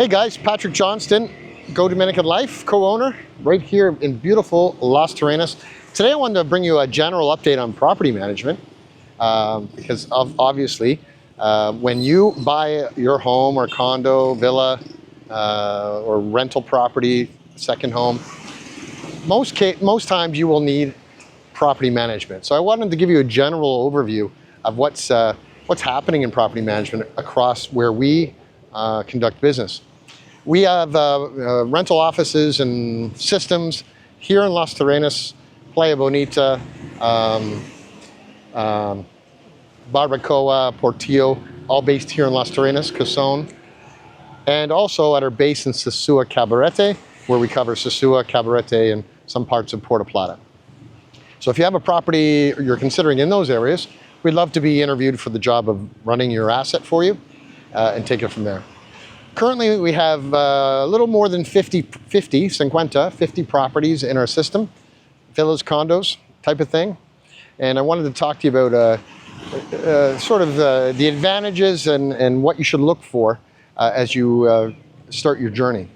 Hey guys, Patrick Johnston, Go Dominican Life, co-owner, right here in beautiful Las Terrenas. Today I wanted to bring you a general update on property management because obviously when you buy your home or condo, villa, or rental property, second home, most times you will need property management. So I wanted to give you a general overview of what's happening in property management across where we conduct business. We have rental offices and systems here in Las Terrenas, Playa Bonita, Barbacoa, Portillo, all based here in Las Terrenas, Cosón, and also at our base in Sosúa, Cabarete, where we cover Sosúa, Cabarete, and some parts of Puerto Plata. So if you have a property you're considering in those areas, we'd love to be interviewed for the job of running your asset for you and take it from there. Currently, we have a little more than 50 properties in our system, villas, condos, type of thing. And I wanted to talk to you about sort of the advantages and what you should look for as you start your journey.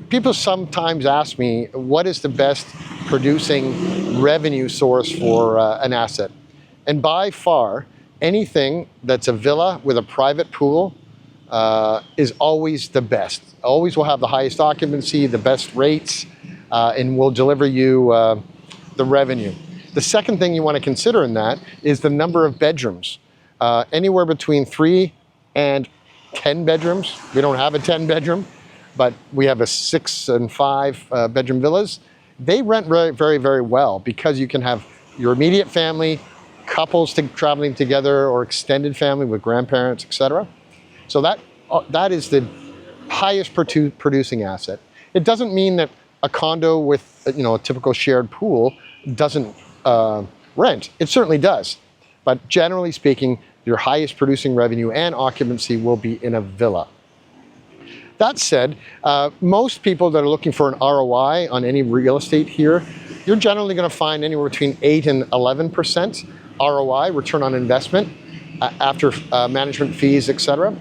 People sometimes ask me, what is the best producing revenue source for an asset? And by far, anything that's a villa with a private pool is always the best. Always will have the highest occupancy, the best rates, and will deliver you the revenue. The second thing you want to consider in that is the number of bedrooms. Anywhere between 3 and 10 bedrooms. We don't have a 10 bedroom, but we have a 6 and 5 bedroom villas. They rent very, very well because you can have your immediate family, couples traveling together, or extended family with grandparents, etc. So that is the highest producing asset. It doesn't mean that a condo with a typical shared pool doesn't rent. It certainly does, but generally speaking, your highest producing revenue and occupancy will be in a villa. That said, most people that are looking for an ROI on any real estate here, you're generally going to find anywhere between 8 and 11% ROI, return on investment, after management fees, etc.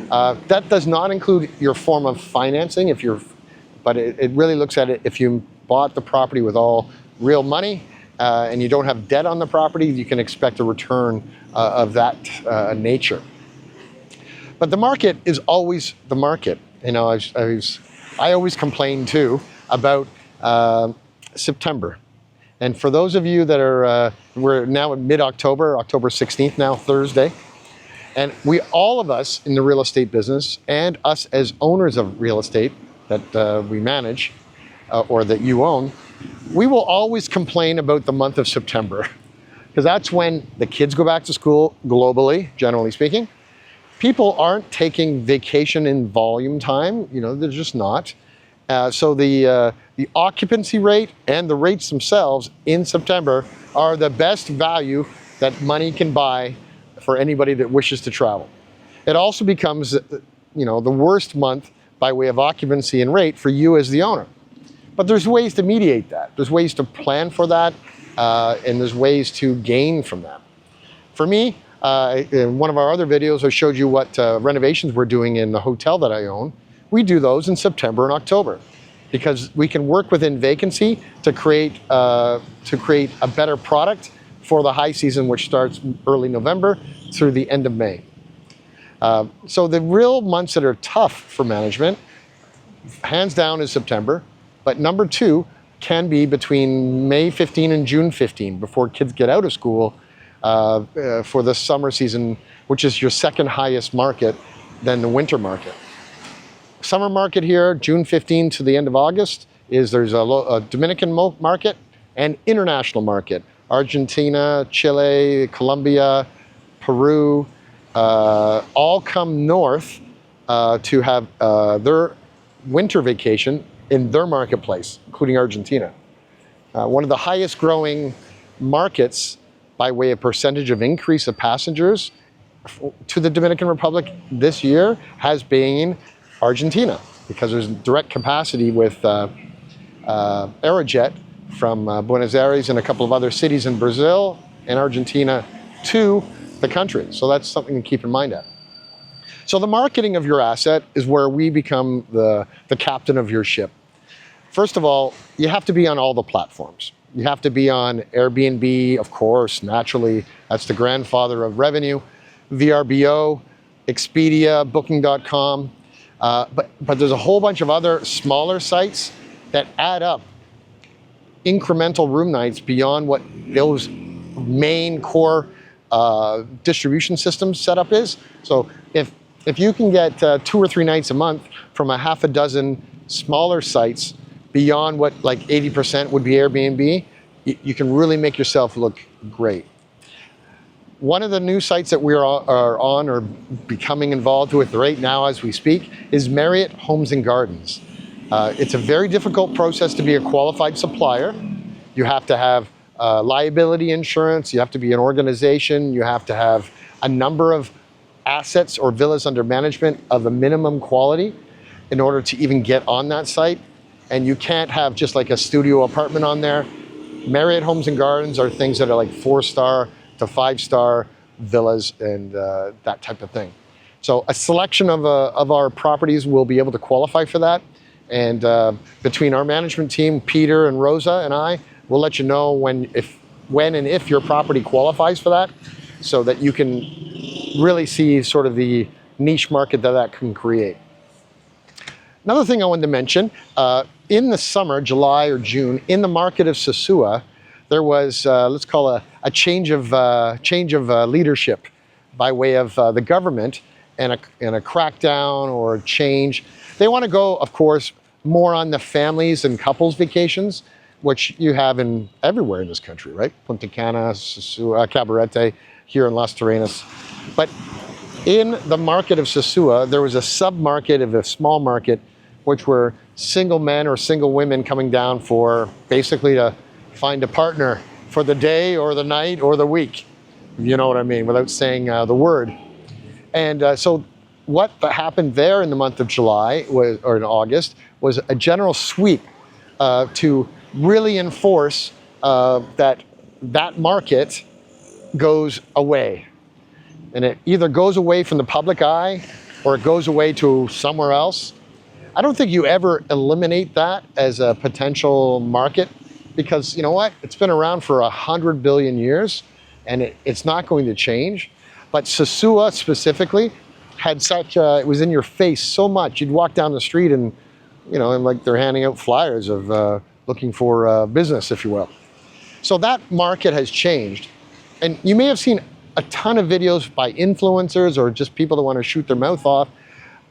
That does not include your form of financing, but it really looks at it if you bought the property with all real money and you don't have debt on the property, you can expect a return of that nature. But the market is always the market. I always complain too about September. And for those of you that are, we're now in mid-October, October 16th now, Thursday. And all of us in the real estate business and us as owners of real estate that we manage or that you own, we will always complain about the month of September because that's when the kids go back to school globally, generally speaking. People aren't taking vacation in volume time, they're just not. So the occupancy rate and the rates themselves in September are the best value that money can buy for anybody that wishes to travel. It also becomes, the worst month by way of occupancy and rate for you as the owner. But there's ways to mediate that. There's ways to plan for that, and there's ways to gain from that. For me, in one of our other videos, I showed you what renovations we're doing in the hotel that I own. We do those in September and October because we can work within vacancy to create a better product for the high season, which starts early November through the end of May. So the real months that are tough for management, hands down, is September. But number 2 can be between May 15 and June 15 before kids get out of school for the summer season, which is your second highest market than the winter market. Summer market here, June 15 to the end of August, there's a Dominican market and international market. Argentina, Chile, Colombia, Peru, all come north to have their winter vacation in their marketplace, including Argentina. One of the highest growing markets by way of percentage of increase of passengers to the Dominican Republic this year has been Argentina, because there's direct capacity with Aerojet from Buenos Aires and a couple of other cities in Brazil and Argentina to the country. So that's something to keep in mind. So the marketing of your asset is where we become the captain of your ship. First of all, you have to be on all the platforms. You have to be on Airbnb, of course, naturally. That's the grandfather of revenue. VRBO, Expedia, Booking.com. But there's a whole bunch of other smaller sites that add up incremental room nights beyond what those main core distribution system setup is. So if you can get 2 or 3 nights a month from a half a dozen smaller sites beyond what like 80% would be Airbnb, you can really make yourself look great. One of the new sites that we are on or becoming involved with right now as we speak is Marriott Homes and Gardens. It's a very difficult process to be a qualified supplier. You have to have liability insurance, you have to be an organization, you have to have a number of assets or villas under management of a minimum quality in order to even get on that site. And you can't have just like a studio apartment on there. Marriott Homes and Gardens are things that are like 4-star to 5-star villas and that type of thing. So a selection of our properties will be able to qualify for that. And between our management team, Peter and Rosa and I, we'll let you know when and if your property qualifies for that, so that you can really see sort of the niche market that can create. Another thing I wanted to mention, in the summer, July or June, in the market of Sosúa, there was, let's call it a change of leadership by way of the government and a crackdown or change. They want to go, of course, more on the families and couples vacations, which you have everywhere in this country, right? Punta Cana, Sosúa, Cabarete, here in Las Terrenas. But in the market of Sosúa, there was a sub-market of a small market, which were single men or single women coming down for basically to find a partner for the day or the night or the week. You know what I mean, without saying the word. And so what happened there in the month of July or in August was a general sweep to really enforce that market goes away. And it either goes away from the public eye or it goes away to somewhere else. I don't think you ever eliminate that as a potential market, because you know what? It's been around for 100 billion years and it's not going to change. But Sosúa specifically had such it was in your face so much. You'd walk down the street and, you know, and like they're handing out flyers of looking for business, if you will. So that market has changed. And you may have seen a ton of videos by influencers or just people that want to shoot their mouth off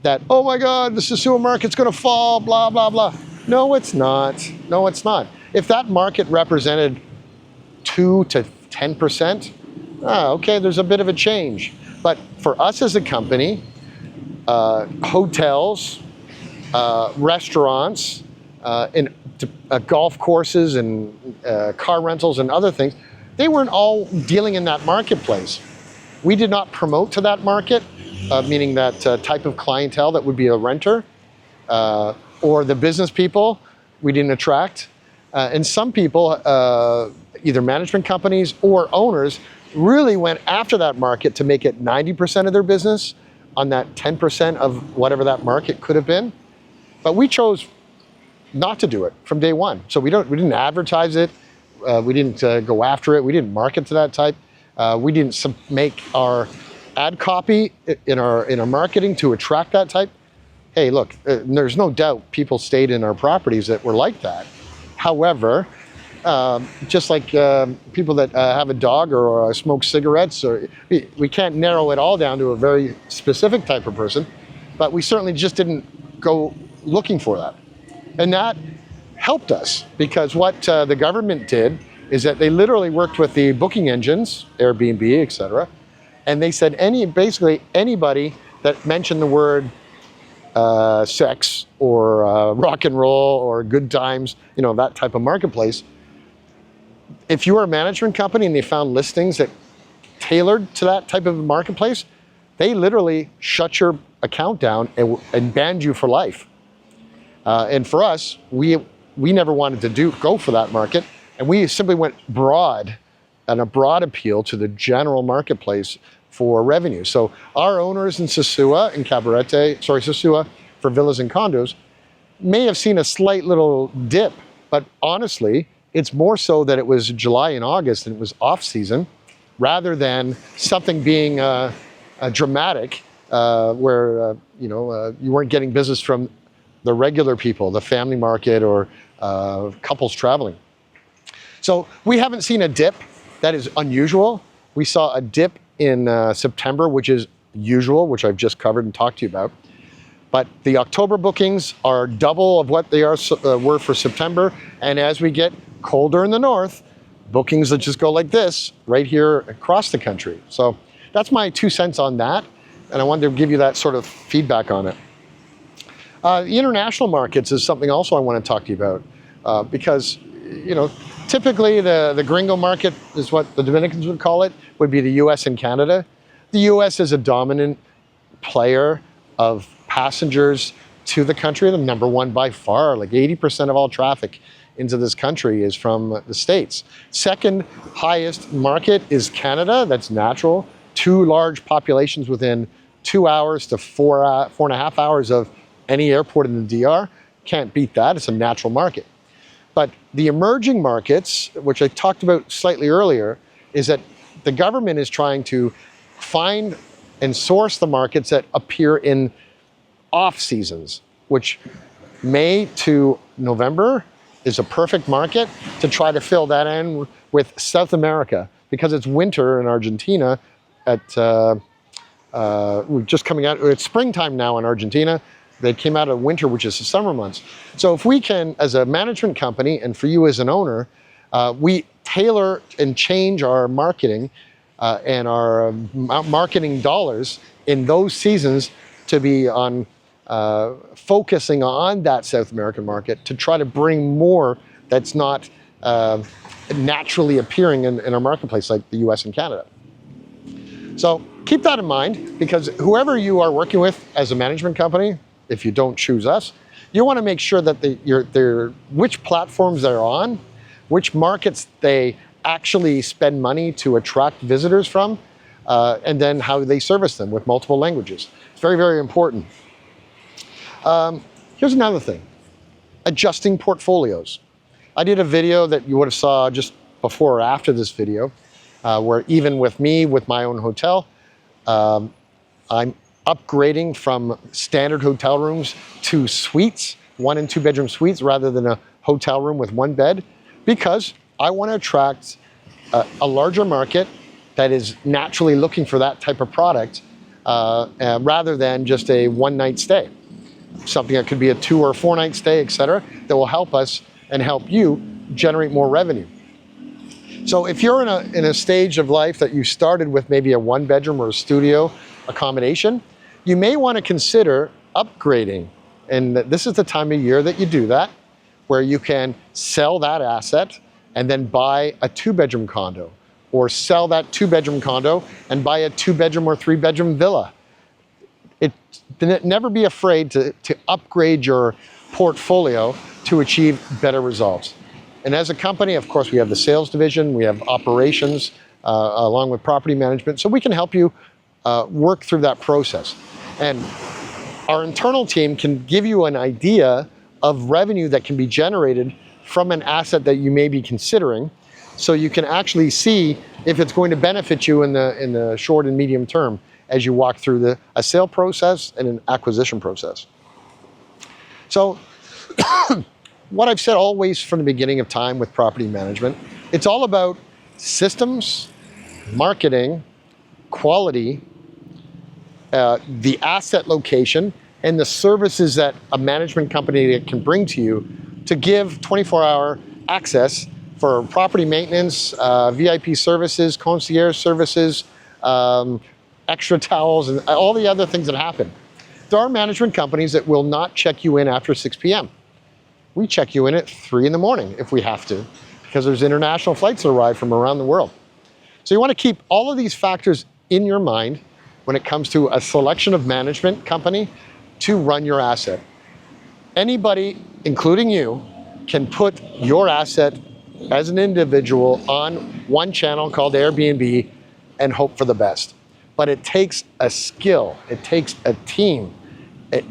that, oh my God, the Sosúa market's going to fall, blah, blah, blah. No, it's not. No, it's not. If that market represented 2 to 10%, okay, there's a bit of a change. But for us as a company, hotels, restaurants, and golf courses and car rentals and other things, they weren't all dealing in that marketplace. We did not promote to that market, meaning that type of clientele that would be a renter, or the business people we didn't attract. And some people, either management companies or owners, really went after that market to make it 90% of their business on that 10% of whatever that market could have been. But we chose not to do it from day one. So we didn't advertise it. We didn't go after it. We didn't market to that type. We didn't make our ad copy in our marketing to attract that type. Hey, look, there's no doubt people stayed in our properties that were like that. However, just like people that have a dog or smoke cigarettes, or we can't narrow it all down to a very specific type of person, but we certainly just didn't go looking for that. And that helped us, because what the government did is that they literally worked with the booking engines, Airbnb, etc., and they said basically anybody that mentioned the word sex or rock and roll or good times, you know, that type of marketplace, if you were a management company and they found listings that tailored to that type of marketplace, they literally shut your account down and banned you for life. And for us, we never wanted to go for that market, and we simply went broad, and a broad appeal to the general marketplace for revenue. So our owners in Sosúa and Cabarete, Sosúa for villas and condos, may have seen a slight little dip, but honestly, it's more so that it was July and August and it was off season, rather than something being dramatic where you weren't getting business from the regular people, the family market, or couples traveling. So we haven't seen a dip. That is unusual. We saw a dip in September, which is usual, which I've just covered and talked to you about. But the October bookings are double of what they were for September. And as we get colder in the north, bookings will just go like this right here across the country. So that's my 2 cents on that. And I wanted to give you that sort of feedback on it. The international markets is something also I want to talk to you about because, typically the gringo market is what the Dominicans would call it, would be the US and Canada. The US is a dominant player of passengers to the country, the number one by far, like 80% of all traffic into this country is from the States. Second highest market is Canada, that's natural. 2 large populations within 2 hours to 4.5 hours of any airport in the DR. Can't beat that, it's a natural market. But the emerging markets, which I talked about slightly earlier, is that the government is trying to find and source the markets that appear in off seasons, which May to November is a perfect market to try to fill that in with South America, because it's winter in Argentina we're just coming out, it's springtime now in Argentina. They came out of winter, which is the summer months. So if we can, as a management company, and for you as an owner, we tailor and change our marketing and our marketing dollars in those seasons to be on focusing on that South American market to try to bring more that's not naturally appearing in our marketplace like the US and Canada. So keep that in mind, because whoever you are working with as a management company, if you don't choose us, you want to make sure that which platforms they're on, which markets they actually spend money to attract visitors from, and then how they service them with multiple languages. It's very, very important. Here's another thing, adjusting portfolios. I did a video that you would have saw just before or after this video, where even with me, with my own hotel, I'm upgrading from standard hotel rooms to suites, 1 and 2 bedroom suites, rather than a hotel room with 1 bed, because I want to attract a larger market that is naturally looking for that type of product, rather than just a 1-night stay. Something that could be a 2 or 4-night stay, etc., that will help us and help you generate more revenue. So if you're in a stage of life that you started with maybe a 1-bedroom or a studio accommodation, you may want to consider upgrading. And this is the time of year that you do that, where you can sell that asset and then buy a 2-bedroom condo, or sell that 2-bedroom condo and buy a 2-bedroom or 3-bedroom villa. Never be afraid to upgrade your portfolio to achieve better results. And as a company, of course, we have the sales division, we have operations, along with property management, so we can help you work through that process. And our internal team can give you an idea of revenue that can be generated from an asset that you may be considering, so you can actually see if it's going to benefit you in the short and medium term as you walk through a sale process and an acquisition process. So what I've said always from the beginning of time with property management, it's all about systems, marketing, quality, the asset location, and the services that a management company can bring to you to give 24-hour access for property maintenance, VIP services, concierge services, extra towels, and all the other things that happen. There are management companies that will not check you in after 6 p.m. We check you in at 3 in the morning if we have to, because there's international flights that arrive from around the world. So you want to keep all of these factors in your mind when it comes to a selection of management company to run your asset. Anybody, including you, can put your asset as an individual on one channel called Airbnb and hope for the best. but it takes a skill, it takes a team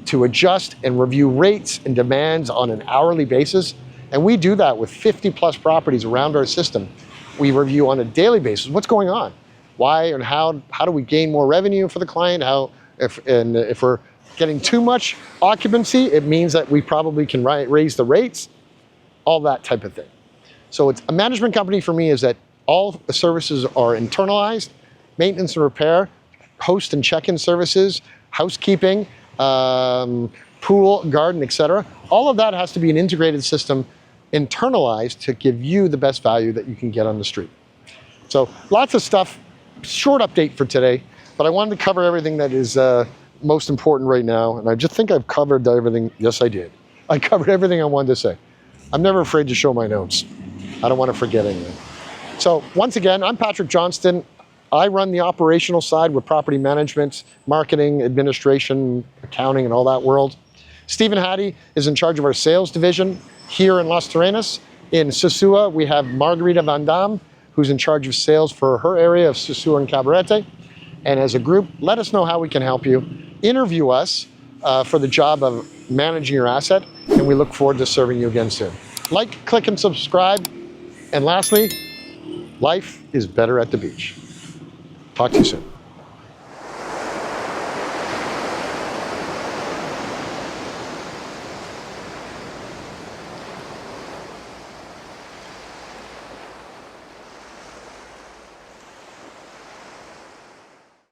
to adjust and review rates and demands on an hourly basis. And we do that with 50 plus properties around our system. We review on a daily basis what's going on, why and how do we gain more revenue for the client, if we're getting too much occupancy, it means that we probably can raise the rates, all that type of thing. So it's a management company for me is that all the services are internalized, maintenance and repair, host and check-in services, housekeeping, pool, garden, etc. All of that has to be an integrated system, internalized to give you the best value that you can get on the street. So lots of stuff, short update for today, but I wanted to cover everything that is most important right now. And I just think I've covered everything. Yes, I did. I covered everything I wanted to say. I'm never afraid to show my notes. I don't want to forget anything. So once again, I'm Patrick Johnston. I run the operational side with property management, marketing, administration, accounting, and all that world. Stephen Hattie is in charge of our sales division here in Las Terrenas. In Sosúa, we have Margarita Van Dam, who's in charge of sales for her area of Sosúa and Cabarete. And as a group, let us know how we can help you. Interview us for the job of managing your asset, and we look forward to serving you again soon. Like, click, and subscribe. And lastly, life is better at the beach. Talk to you soon.